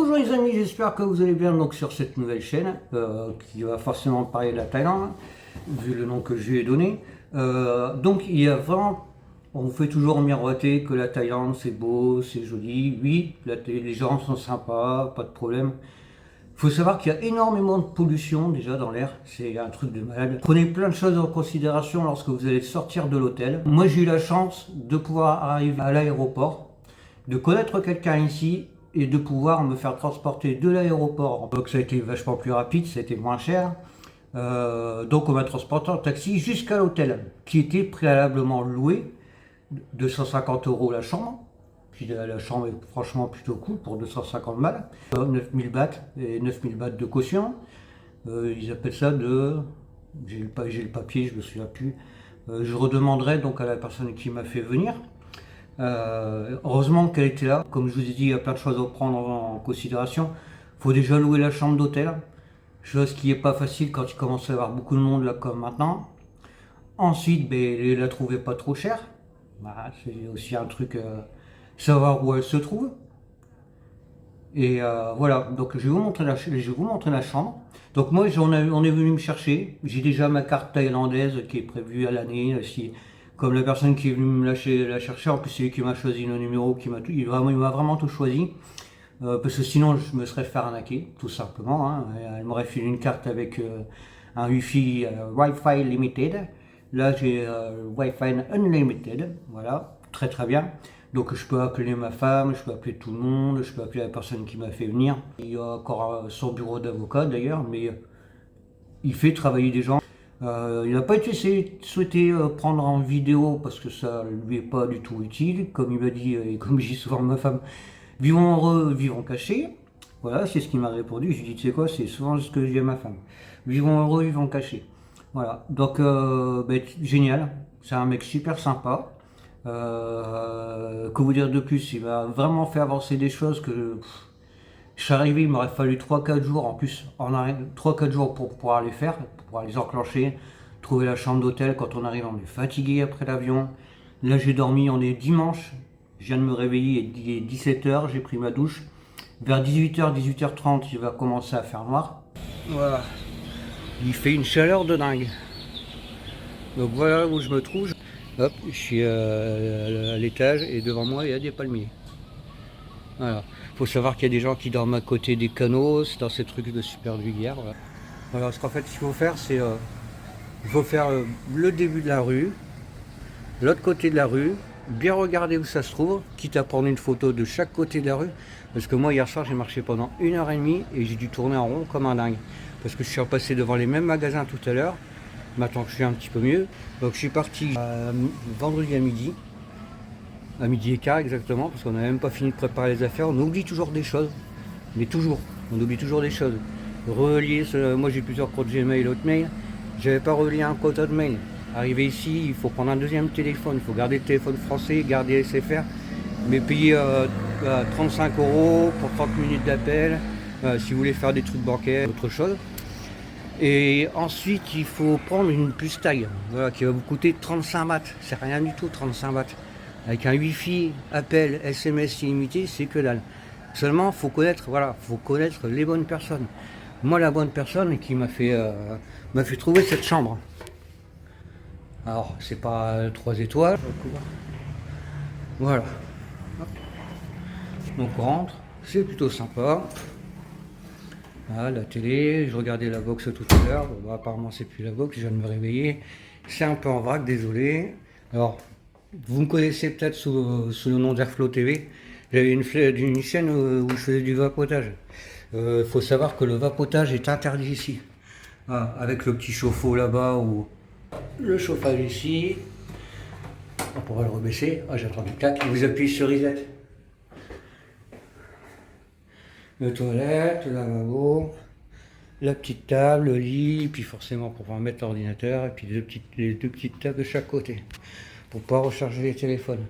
Bonjour les amis, j'espère que vous allez bien donc sur cette nouvelle chaîne qui va forcément parler de la Thaïlande, vu le nom que je lui ai donné. Donc il y a vraiment, on vous fait toujours miroiter que la Thaïlande c'est beau, c'est joli. Oui, les gens sont sympas, pas de problème. Il faut savoir qu'il y a énormément de pollution déjà dans l'air, c'est un truc de malade. Prenez plein de choses en considération lorsque vous allez sortir de l'hôtel. Moi j'ai eu la chance de pouvoir arriver à l'aéroport, de connaître quelqu'un ici et de pouvoir me faire transporter de l'aéroport. Donc ça a été vachement plus rapide, ça a été moins cher. Donc on m'a transporté en taxi jusqu'à l'hôtel, qui était préalablement loué, 250 € la chambre. Puis la chambre est franchement plutôt cool pour 250 balles. 9000 bahts et 9000 bahts de caution. Ils appellent ça de... J'ai le papier, je me souviens plus. Je redemanderai donc à la personne qui m'a fait venir. Heureusement qu'elle était là. Comme je vous ai dit, il y a plein de choses à prendre en considération. Il faut déjà louer la chambre d'hôtel, chose qui n'est pas facile quand il commence à y avoir beaucoup de monde là comme maintenant. Ensuite, ben, la trouver pas trop chère. Bah, c'est aussi un truc, savoir où elle se trouve. Et voilà, donc je vais vous montrer la chambre. Donc moi, on est venu me chercher. J'ai déjà ma carte thaïlandaise qui est prévue à l'année. Comme la personne qui est venue me la chercher, en plus c'est lui qui m'a choisi le numéro, il m'a vraiment tout choisi. Parce que sinon je me serais fait arnaquer, tout simplement. Hein. Elle m'aurait filé une carte avec un Wi-Fi Limited. Là j'ai Wi-Fi Unlimited, voilà, très très bien. Donc je peux appeler ma femme, je peux appeler tout le monde, je peux appeler la personne qui m'a fait venir. Il y a encore son bureau d'avocat d'ailleurs, mais il fait travailler des gens. Il n'a pas été souhaité prendre en vidéo parce que ça lui est pas du tout utile. Comme il m'a dit, et comme je dis souvent à ma femme, vivons heureux, vivons cachés. Voilà, c'est ce qu'il m'a répondu. Je lui ai dit, tu sais quoi, c'est souvent ce que je dis à ma femme. Vivons heureux, vivons cachés. Voilà, donc génial. C'est un mec super sympa. Que vous dire de plus, il m'a vraiment fait avancer des choses que... Je suis arrivé, il m'aurait fallu 3-4 jours, en plus, 3-4 jours pour pouvoir les faire, pour pouvoir les enclencher, trouver la chambre d'hôtel. Quand on arrive, on est fatigué après l'avion. Là, j'ai dormi, on est dimanche, je viens de me réveiller, il est 17h, j'ai pris ma douche. Vers 18h, 18h30, il va commencer à faire noir. Voilà, il fait une chaleur de dingue. Donc voilà où je me trouve. Hop, je suis à l'étage et devant moi, il y a des palmiers. Voilà. Faut savoir qu'il y a des gens qui dorment à côté des canaux, c'est dans ces trucs de super vulgaire. Voilà, ce qu'en fait, ce qu'il faut faire, c'est il faut faire le début de la rue, l'autre côté de la rue, bien regarder où ça se trouve, quitte à prendre une photo de chaque côté de la rue. Parce que moi, hier soir, j'ai marché pendant 1h30 et j'ai dû tourner en rond comme un dingue. Parce que je suis repassé devant les mêmes magasins tout à l'heure, maintenant que je suis un petit peu mieux. Donc je suis parti vendredi à midi. À midi et quart exactement, parce qu'on n'a même pas fini de préparer les affaires. On oublie toujours des choses, mais toujours, on oublie toujours des choses. Relier, moi j'ai plusieurs comptes Gmail, Hotmail, j'avais pas relié un compte Hotmail. Arrivé ici, il faut prendre un deuxième téléphone, il faut garder le téléphone français, garder SFR, mais payer 35 € pour 30 minutes d'appel, si vous voulez faire des trucs bancaires, autre chose. Et ensuite, il faut prendre une puce taille, voilà, qui va vous coûter 35 bahts, c'est rien du tout 35 bahts. Avec un Wi-Fi, appel, SMS illimité, c'est que dalle. Seulement, faut connaître les bonnes personnes. Moi, la bonne personne qui m'a fait trouver cette chambre. Alors, c'est pas 3 étoiles. Voilà. Donc on rentre, c'est plutôt sympa. Voilà, la télé, je regardais la box tout à l'heure. Bon, apparemment, c'est plus la box, je viens de me réveiller. C'est un peu en vrac, désolé. Alors, vous me connaissez peut-être sous le nom d'Airflow TV. J'avais une chaîne où je faisais du vapotage. Faut savoir que le vapotage est interdit ici. Voilà, avec le petit chauffe-eau là-bas ou le chauffage ici. On pourrait le rebaisser. Ah, j'ai entendu clac. Vous appuyez sur reset. Le toilette, le lavabo, la petite table, le lit, puis forcément pour pouvoir mettre l'ordinateur, et puis les deux petites tables de chaque côté pour pouvoir recharger les téléphones.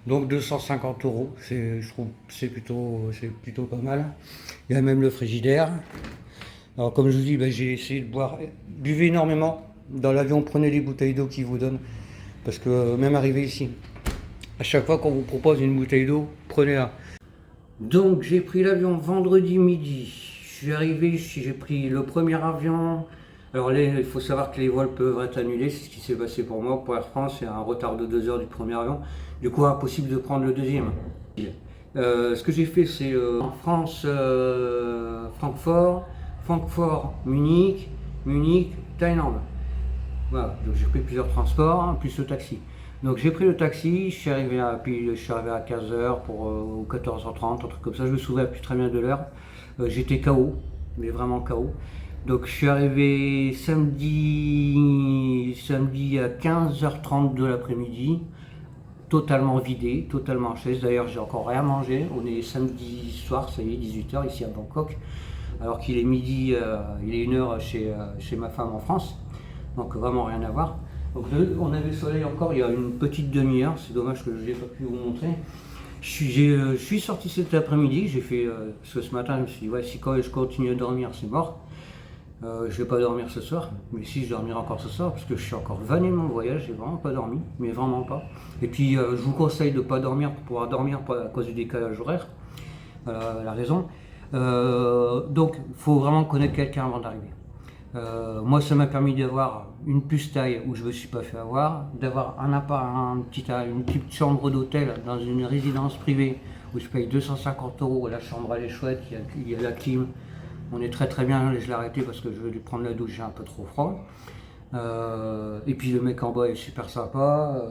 Donc 250 €, je trouve c'est plutôt pas mal. Il y a même le frigidaire. Alors comme je vous dis, j'ai essayé de boire, buvez énormément. Dans l'avion, prenez les bouteilles d'eau qu'ils vous donnent. Parce que même arrivé ici, à chaque fois qu'on vous propose une bouteille d'eau, prenez-la. Donc j'ai pris l'avion vendredi midi. Je suis arrivé, j'ai pris le premier avion. Alors là, il faut savoir que les vols peuvent être annulés, c'est ce qui s'est passé pour moi. Pour Air France, il y a un retard de 2 heures du premier avion. Du coup, impossible de prendre le deuxième. Ce que j'ai fait, c'est en France, Francfort, Francfort, Munich, Munich, Thaïlande. Voilà, donc j'ai pris plusieurs transports, plus le taxi. Donc j'ai pris le taxi, je suis arrivé à 15 h ou 14 h 30, un truc comme ça, je me souviens plus très bien de l'heure. J'étais KO, mais vraiment KO. Donc je suis arrivé samedi à 15 h 30 de l'après-midi, totalement vidé, totalement en chaise. D'ailleurs, j'ai encore rien mangé. On est samedi soir, ça y est, 18 h ici à Bangkok, alors qu'il est midi, il est 1 h chez ma femme en France. Donc vraiment rien à voir. Donc on avait le soleil encore il y a une petite demi-heure, c'est dommage que je n'ai pas pu vous montrer. Je suis sorti cet après-midi, j'ai fait ce matin, je me suis dit ouais, si quand je continue à dormir c'est mort. Je vais pas dormir ce soir, mais si je dormirai encore ce soir, parce que je suis encore vanné de mon voyage, j'ai vraiment pas dormi, mais vraiment pas. Et puis je vous conseille de pas dormir pour pouvoir dormir à cause du décalage horaire, voilà la raison. Donc il faut vraiment connaître quelqu'un avant d'arriver. Moi, ça m'a permis d'avoir une puce taille où je ne me suis pas fait avoir, d'avoir une petite chambre d'hôtel dans une résidence privée où je paye 250 €. La chambre, elle est chouette, il y a la clim. On est très très bien, je l'ai arrêté parce que je vais lui prendre la douche, j'ai un peu trop froid. Et puis le mec en bas est super sympa.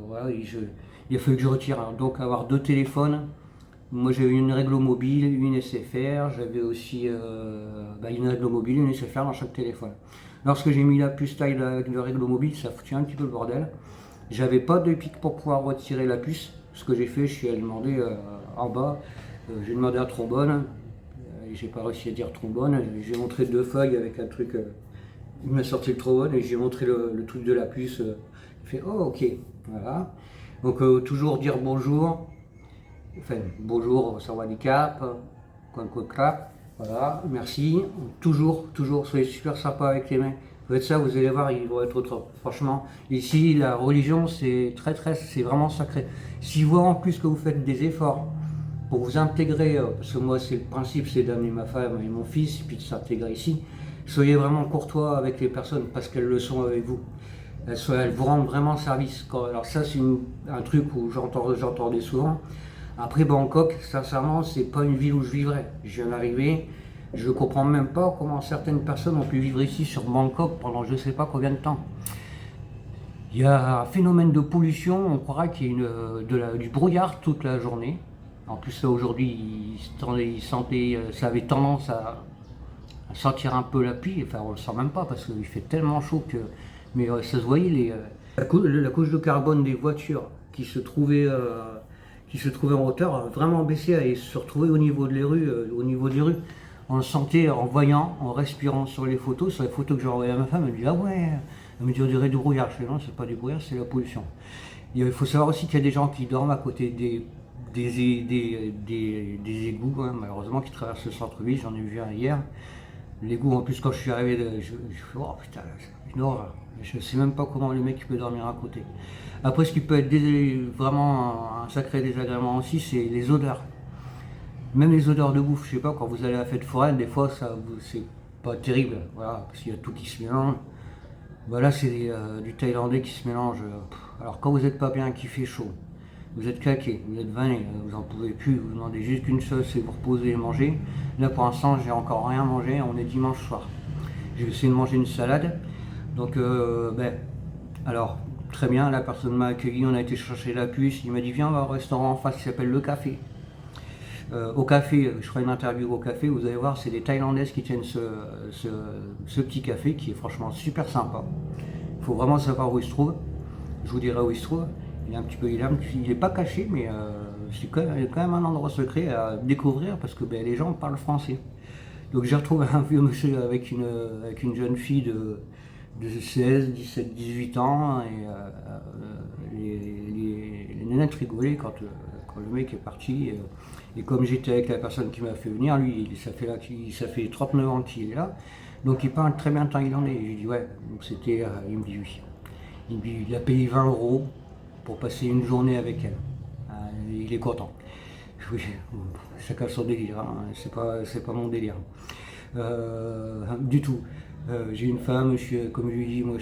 Voilà, il a fallu que je retire. Donc avoir 2 téléphones. Moi j'ai eu une règle mobile, une SFR, j'avais aussi une règle mobile, une SFR dans chaque téléphone. Lorsque j'ai mis la puce taille avec le règle mobile, ça foutait un petit peu le bordel. J'avais pas de pic pour pouvoir retirer la puce. Ce que j'ai fait, je suis allé demander en bas, j'ai demandé à trombone, et j'ai pas réussi à dire trombone, j'ai montré 2 feuilles avec un truc, il m'a sorti le trombone et j'ai montré le truc de la puce, il fait oh ok, voilà. Donc toujours dire bonjour. Enfin, bonjour, sawadikap, crap, voilà, merci. Toujours, soyez super sympa avec les mecs. Vous faites ça, vous allez voir, ils vont être au top. Franchement, ici, la religion, c'est c'est vraiment sacré. Si vous voient en plus que vous faites des efforts pour vous intégrer, parce que moi, c'est le principe, c'est d'amener ma femme et mon fils, et puis de s'intégrer ici, soyez vraiment courtois avec les personnes, parce qu'elles le sont avec vous. Elles vous rendent vraiment service. Alors ça, c'est un truc où j'entendais souvent. Après Bangkok, sincèrement, c'est pas une ville où je vivrais. Je viens d'arriver, je comprends même pas comment certaines personnes ont pu vivre ici sur Bangkok pendant je sais pas combien de temps. Il y a un phénomène de pollution, on croirait qu'il y a du brouillard toute la journée. En plus là aujourd'hui, ça avait tendance à sentir un peu la pluie, enfin on le sent même pas parce qu'il fait tellement chaud que. Mais ça se voyait, la couche de carbone des voitures qui se trouvait en hauteur, vraiment baissé et se retrouver au niveau des rues. On le sentait en voyant, en respirant sur les photos que j'ai envoyées à ma femme, elle me dit ah ouais, elle me dit on dirait du brouillard. Je fais non, c'est pas du brouillard, c'est la pollution. Il faut savoir aussi qu'il y a des gens qui dorment à côté des égouts, hein, malheureusement, qui traversent le centre-ville, j'en ai vu un hier. L'égout, en plus, quand je suis arrivé, je fais oh putain, c'est une horreur. Je ne sais même pas comment le mec peut dormir à côté. Après, ce qui peut être vraiment un sacré désagrément aussi, c'est les odeurs. Même les odeurs de bouffe, je sais pas, quand vous allez à la fête foraine, des fois, c'est pas terrible, voilà, parce qu'il y a tout qui se mélange. Voilà, c'est du thaïlandais qui se mélange. Alors, quand vous n'êtes pas bien, qu'il fait chaud, vous êtes claqué, vous êtes vanné, vous en pouvez plus, vous demandez juste qu'une chose, c'est vous reposer et manger. Là, pour l'instant, j'ai encore rien mangé, on est dimanche soir. J'ai essayé de manger une salade. Donc, alors, très bien, la personne m'a accueilli, on a été chercher la puce, il m'a dit viens, on va au restaurant en face qui s'appelle Le Café. Au café, je ferai une interview au café, vous allez voir, c'est des Thaïlandaises qui tiennent ce petit café qui est franchement super sympa. Il faut vraiment savoir où il se trouve, je vous dirai où il se trouve. Il est pas caché, mais c'est quand même un endroit secret à découvrir parce que les gens parlent français. Donc j'ai retrouvé un vieux monsieur avec une jeune fille de 16, 17, 18 ans et les nénettes rigolaient quand le mec est parti. Et comme j'étais avec la personne qui m'a fait venir, lui, ça fait 39 ans qu'il est là, donc il parle très bien thaïlandais. Et j'ai dit ouais, donc c'était, il me dit oui. Il a payé 20 € pour passer une journée avec elle. Il est content. oui, chacun son délire, hein. C'est pas mon délire. Du tout. J'ai une femme, comme je lui dis, moi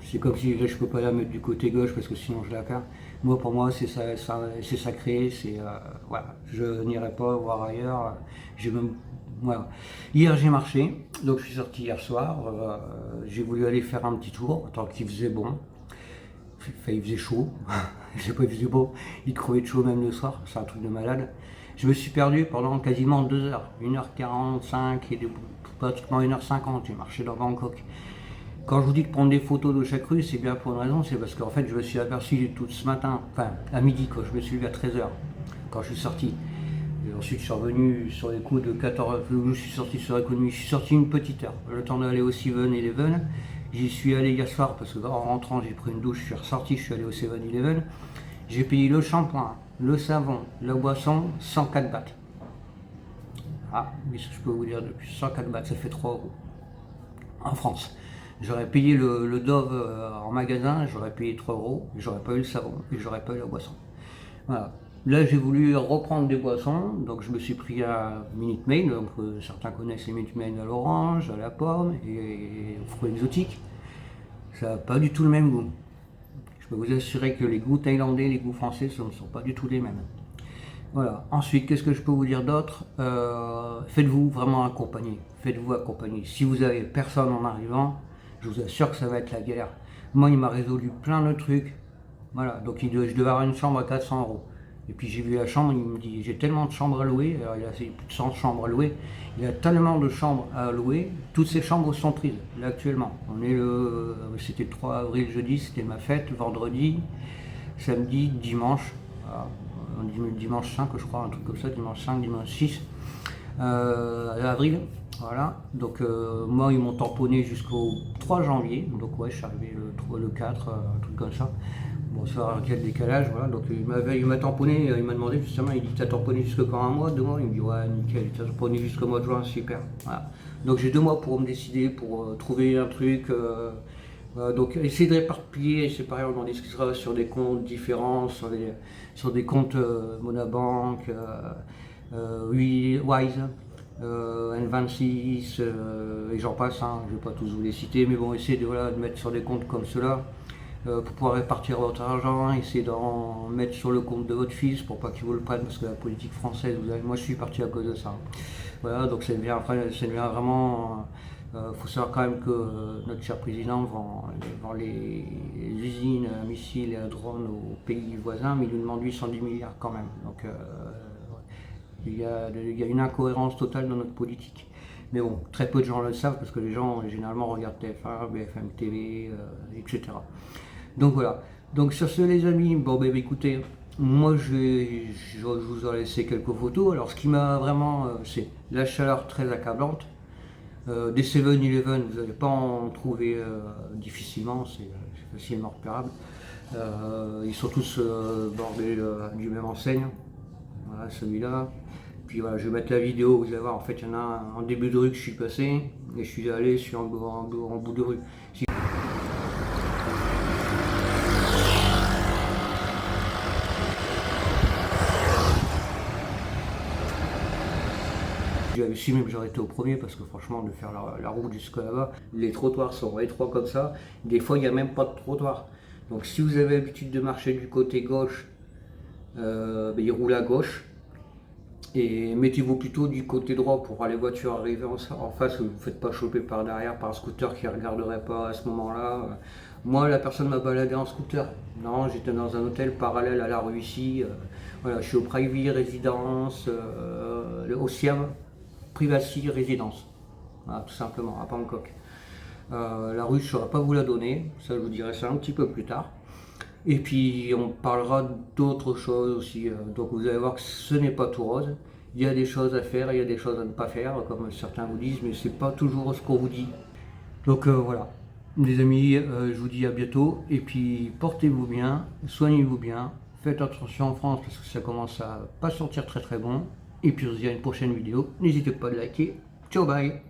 c'est comme si je peux pas la mettre du côté gauche parce que sinon je la perds. Moi pour moi c'est sacré, voilà, je n'irai pas voir ailleurs. J'ai même, voilà. Hier j'ai marché, donc je suis sorti hier soir, j'ai voulu aller faire un petit tour, tant qu'il faisait bon. Enfin, il faisait chaud, je sais pas, il faisait beau, il crevait de chaud même le soir, c'est un truc de malade. Je me suis perdu pendant quasiment 2 heures, 1h45 et pratiquement 1h50, j'ai marché dans Bangkok. Quand je vous dis de prendre des photos de chaque rue, c'est bien pour une raison, c'est parce qu'en fait je me suis aperçu tout ce matin, enfin à midi, quand je me suis levé à 13h, quand je suis sorti. Et ensuite je suis revenu sur les coups de 14h, je suis sorti sur les coups de nuit, je suis sorti une petite heure, le temps d'aller au 7-Eleven. J'y suis allé hier soir parce qu'en rentrant j'ai pris une douche, je suis ressorti, je suis allé au 7-Eleven. J'ai payé le shampoing, le savon, la boisson, 104 bahts. Ah, oui, je peux vous dire depuis 104 bahts, ça fait 3 euros. En France. J'aurais payé le Dove en magasin, j'aurais payé 3 euros, j'aurais pas eu le savon et j'aurais pas eu la boisson. Voilà. Là j'ai voulu reprendre des boissons, donc je me suis pris un Minute Maid, donc certains connaissent les Minute Maid à l'orange, à la pomme et aux fruits exotiques. Ça n'a pas du tout le même goût. Je peux vous assurer que les goûts thaïlandais et les goûts français ne sont pas du tout les mêmes. Voilà. Ensuite, qu'est-ce que je peux vous dire d'autre? Faites-vous vraiment accompagner. Faites-vous accompagner. Si vous avez personne en arrivant, je vous assure que ça va être la galère. Moi, il m'a résolu plein de trucs. Voilà. Donc, je devais avoir une chambre à 400 euros. Et puis j'ai vu la chambre, il me dit j'ai tellement de chambres à louer, alors il a plus de 100 chambres à louer, il a tellement de chambres à louer, toutes ces chambres sont prises, là actuellement. C'était le 3 avril, jeudi, c'était ma fête, vendredi, samedi, dimanche, dimanche 5 je crois, un truc comme ça, dimanche 5, dimanche 6 avril, voilà. Donc moi ils m'ont tamponné jusqu'au 3 janvier, donc ouais je suis arrivé le 4, un truc comme ça. Bon, ça quel décalage, voilà. Donc il m'a tamponné, il m'a demandé justement, il dit t'as tamponné jusque quand, un mois, 2 mois? Il me dit ouais nickel, t'as tamponné jusqu'au mois de juin, super. Voilà. Donc j'ai 2 mois pour me décider, pour trouver un truc. Donc essayez de réparpiller, c'est pareil, on en discutera sur des comptes différents, sur des comptes Monabank, Wise, N26, et j'en passe, hein, je ne vais pas tous vous les citer, mais bon, essayez de mettre sur des comptes comme cela. Pour pouvoir répartir votre argent, essayer d'en mettre sur le compte de votre fils pour pas qu'il vous le prenne, parce que la politique française, moi je suis parti à cause de ça. Voilà, donc ça devient vraiment. Faut savoir quand même que notre cher président vend les usines à missiles et à drones aux pays voisins, mais il nous demande 810 milliards quand même. Donc il y a une incohérence totale dans notre politique. Mais bon, très peu de gens le savent parce que les gens généralement regardent TF1, BFM TV, etc. Donc voilà. Donc sur ce les amis, bon ben écoutez, moi je vous aurais laissé quelques photos. Alors ce qui m'a vraiment, c'est la chaleur très accablante. Des 7-Eleven, vous n'allez pas en trouver difficilement, c'est facilement repérable. Ils sont tous bordés du même enseigne. Voilà celui-là. Puis voilà, je vais mettre la vidéo, vous allez voir, en fait il y en a un en début de rue que je suis passé et je suis allé sur en bout de rue. J'avais su même j'aurais été au premier parce que franchement de faire la route jusqu'à là-bas, les trottoirs sont étroits comme ça, des fois il n'y a même pas de trottoir. Donc si vous avez l'habitude de marcher du côté gauche, il roule à gauche. Et mettez-vous plutôt du côté droit pour voir les voitures arriver en face, vous ne vous faites pas choper par derrière par un scooter qui ne regarderait pas à ce moment-là. Moi, la personne m'a baladé en scooter. Non, j'étais dans un hôtel parallèle à la rue ici. Voilà, je suis au Privy Résidence, au Siam Privacy Résidence. Voilà, tout simplement, à Bangkok. La rue, je ne saurais pas vous la donner. Ça, je vous dirai ça un petit peu plus tard. Et puis on parlera d'autres choses aussi, donc vous allez voir que ce n'est pas tout rose. Il y a des choses à faire, il y a des choses à ne pas faire, comme certains vous disent, mais c'est pas toujours ce qu'on vous dit. Donc voilà, les amis, je vous dis à bientôt, et puis portez-vous bien, soignez-vous bien, faites attention en France parce que ça commence à pas sortir très très bon, et puis on se dit à une prochaine vidéo, n'hésitez pas à liker, ciao bye.